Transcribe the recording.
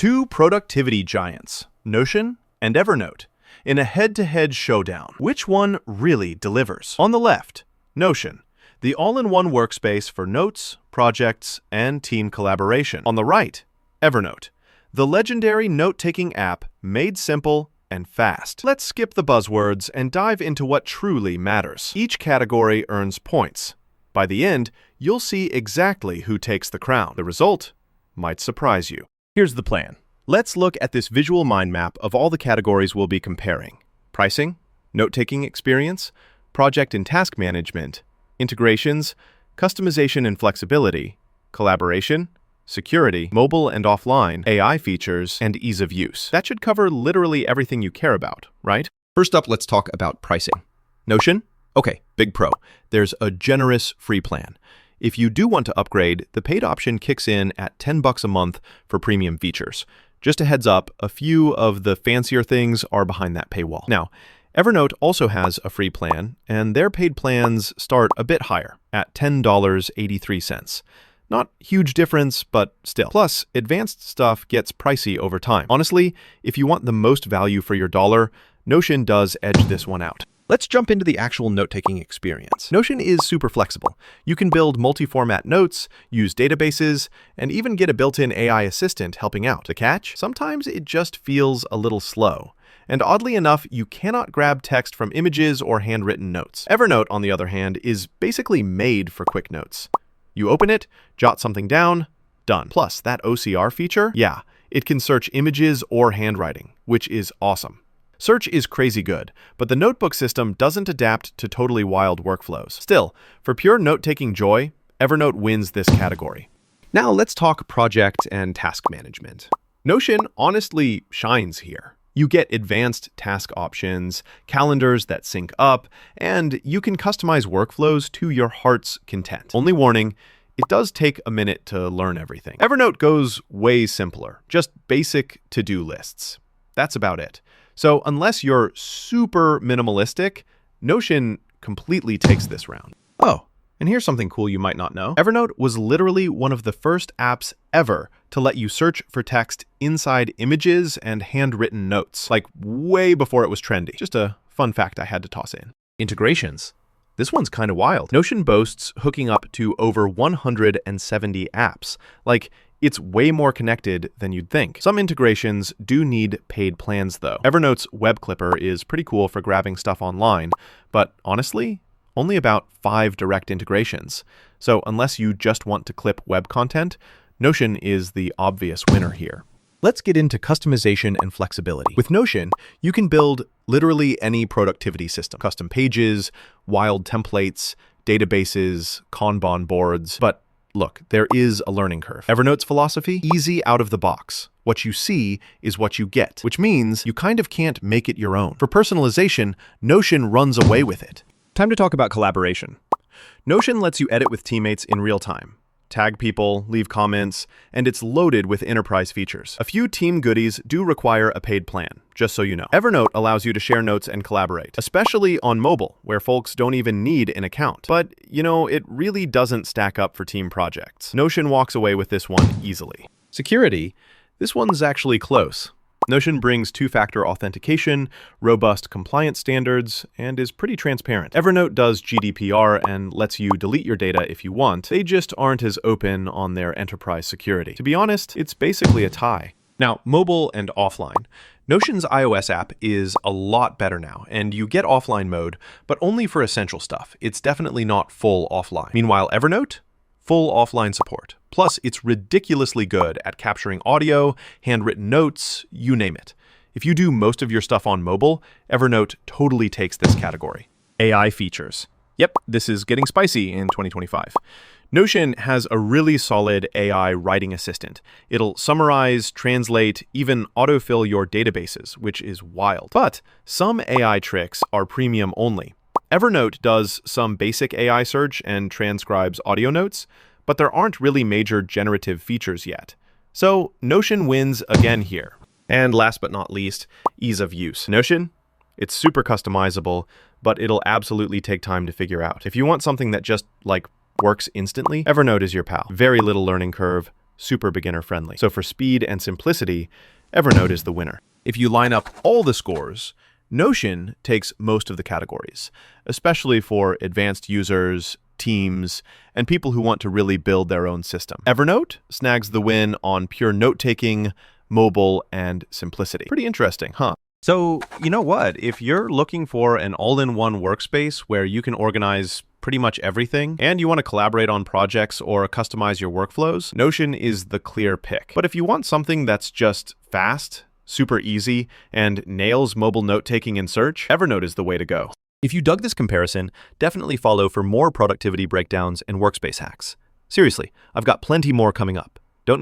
Two productivity giants, Notion and Evernote, in a head-to-head showdown. Which one really delivers? On the left, Notion, the all-in-one workspace for notes, projects, and team collaboration. On the right, Evernote, the legendary note-taking app made simple and fast. Let's skip the buzzwords and dive into what truly matters. Each category earns points. By the end, you'll see exactly who takes the crown. The result might surprise you. Here's the plan. Let's look at this visual mind map of all the categories we'll be comparing: pricing, note-taking experience, project and task management, integrations, customization and flexibility, collaboration, security, mobile and offline, AI features, and ease of use. That should cover literally everything you care about, right? First up, let's talk about pricing. Notion? Okay, big pro. There's a generous free plan. If you do want to upgrade, the paid option kicks in at $10 a month for premium features. Just a heads up, a few of the fancier things are behind that paywall. Now, Evernote also has a free plan, and their paid plans start a bit higher at $10.83. Not huge difference, but still. Plus, advanced stuff gets pricey over time. Honestly, if you want the most value for your dollar, Notion does edge this one out. Let's jump into the actual note-taking experience. Notion is super flexible. You can build multi-format notes, use databases, and even get a built-in AI assistant helping out. The catch? Sometimes it just feels a little slow. And oddly enough, you cannot grab text from images or handwritten notes. Evernote, on the other hand, is basically made for quick notes. You open it, jot something down, done. Plus, that OCR feature? Yeah, it can search images or handwriting, which is awesome. Search is crazy good, but the notebook system doesn't adapt to totally wild workflows. Still, for pure note-taking joy, Evernote wins this category. Now let's talk project and task management. Notion honestly shines here. You get advanced task options, calendars that sync up, and you can customize workflows to your heart's content. Only warning, it does take a minute to learn everything. Evernote goes way simpler, just basic to-do lists. That's about it. So unless you're super minimalistic, Notion completely takes this round. Oh, and here's something cool you might not know. Evernote was literally one of the first apps ever to let you search for text inside images and handwritten notes, like way before it was trendy. Just a fun fact I had to toss in. Integrations. This one's kind of wild. Notion boasts hooking up to over 170 apps. Like, it's way more connected than you'd think. Some integrations do need paid plans, though. Evernote's web clipper is pretty cool for grabbing stuff online, but honestly, only about 5 direct integrations. So unless you just want to clip web content, Notion is the obvious winner here. Let's get into customization and flexibility. With Notion, you can build literally any productivity system. Custom pages, wild templates, databases, Kanban boards, but look, there is a learning curve. Evernote's philosophy? Easy out of the box. What you see is what you get, which means you kind of can't make it your own. For personalization, Notion runs away with it. Time to talk about collaboration. Notion lets you edit with teammates in real time, tag people, leave comments, and it's loaded with enterprise features. A few team goodies do require a paid plan, just so you know. Evernote allows you to share notes and collaborate, especially on mobile, where folks don't even need an account. But, you know, it really doesn't stack up for team projects. Notion walks away with this one easily. Security, this one's actually close. Notion brings two-factor authentication, robust compliance standards, and is pretty transparent. Evernote does GDPR and lets you delete your data if you want. They just aren't as open on their enterprise security. To be honest, it's basically a tie. Now, mobile and offline. Notion's iOS app is a lot better now, and you get offline mode, but only for essential stuff. It's definitely not full offline. Meanwhile, Evernote? Full offline support. Plus, it's ridiculously good at capturing audio, handwritten notes, you name it. If you do most of your stuff on mobile, Evernote totally takes this category. AI features. Yep, this is getting spicy in 2025. Notion has a really solid AI writing assistant. It'll summarize, translate, even autofill your databases, which is wild. But some AI tricks are premium only. Evernote does some basic AI search and transcribes audio notes, but there aren't really major generative features yet. So Notion wins again here. And last but not least, ease of use. Notion, it's super customizable, but it'll absolutely take time to figure out. If you want something that just, works instantly, Evernote is your pal. Very little learning curve, super beginner-friendly. So for speed and simplicity, Evernote is the winner. If you line up all the scores, Notion takes most of the categories, especially for advanced users, teams, and people who want to really build their own system. Evernote snags the win on pure note-taking, mobile, and simplicity. Pretty interesting, huh? So, you know what? If you're looking for an all-in-one workspace where you can organize pretty much everything, and you want to collaborate on projects or customize your workflows, Notion is the clear pick. But if you want something that's just fast, super easy, and nails mobile note-taking and search, Evernote is the way to go. If you dug this comparison, definitely follow for more productivity breakdowns and workspace hacks. Seriously, I've got plenty more coming up. Don't miss